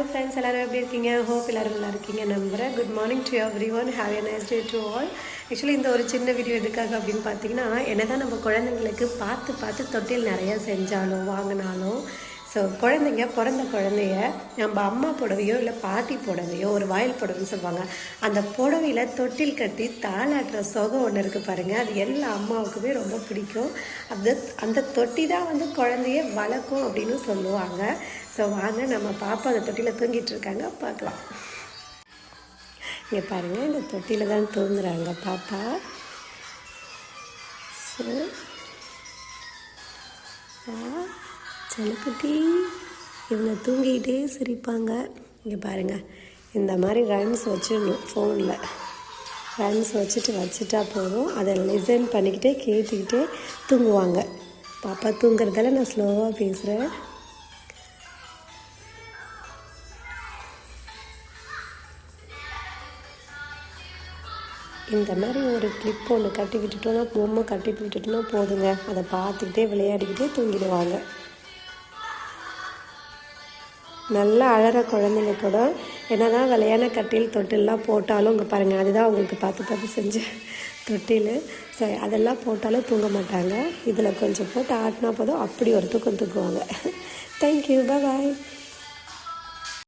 Friends, எல்லோரும் எப்படி இருக்கீங்க? ஹோப் எல்லோரும் நல்லா இருக்கீங்க நம்புகிறேன். Good morning to every one. Have a nice day to all. Actually இந்த ஒரு சின்ன வீடியோ எதுக்காக அப்படின்னு பார்த்தீங்கன்னா, என்ன தான் நம்ம குழந்தைங்களுக்கு பார்த்து பார்த்து தொட்டில் நிறையா செஞ்சாலும் வாங்கினாலும், ஸோ குழந்தைங்க பிறந்த குழந்தைய நம்ம அம்மா புடவையோ இல்லை பாட்டி புடவையோ ஒரு வாயில் புடவைன்னு சொல்லுவாங்க, அந்த புடவையில் தொட்டில் கட்டி தாளாட்டுற சுகம் ஒன்று இருக்குது பாருங்கள். அது எல்லா அம்மாவுக்குமே ரொம்ப பிடிக்கும். அந்த தொட்டி தான் வந்து குழந்தைய வளர்க்கும் அப்படின்னு சொல்லுவாங்க. ஸோ வாங்க நம்ம பாப்பா அந்த தொட்டியில் தூங்கிட்டு இருக்காங்க, பார்க்கலாம். இங்கே பாருங்கள், இந்த தொட்டியில் தான் தூங்குறாங்க பாப்பா. ஸோ செல்லக்குட்டி இவங்க தூங்கிக்கிட்டே சிரிப்பாங்க. இங்கே பாருங்கள், இந்த மாதிரி ரைம்ஸ் வச்சிடணும். ஃபோனில் ரைம்ஸ் வச்சுட்டா போதும், அதை லிசன் பண்ணிக்கிட்டே கேட்டுக்கிட்டே தூங்குவாங்க. பாப்பா தூங்குறதால நான் ஸ்லோவாக பேசுகிறேன். இந்த மாதிரி ஒரு கிளிப் ஒன்று கட்டி விட்டுட்டோன்னா, பொம்மை கட்டி விட்டுட்டோன்னா போதுங்க, அதை பார்த்துக்கிட்டே விளையாடிக்கிட்டே தூங்கிடுவாங்க. நல்லா அழகிற குழந்தைங்க கூட என்ன தான் விளையாட கட்டில் தொட்டிலெலாம் போட்டாலும் இங்கே பாருங்கள், அதுதான் அவங்களுக்கு பார்த்து பார்த்து செஞ்ச தொட்டில். சரி, அதெல்லாம் போட்டாலும் தூங்க மாட்டாங்க. இதில் கொஞ்சம் போட்டு ஆட்டினா போதும், அப்படி ஒரு தூக்கம் தூக்குவாங்க. தேங்க்யூ, பாய்.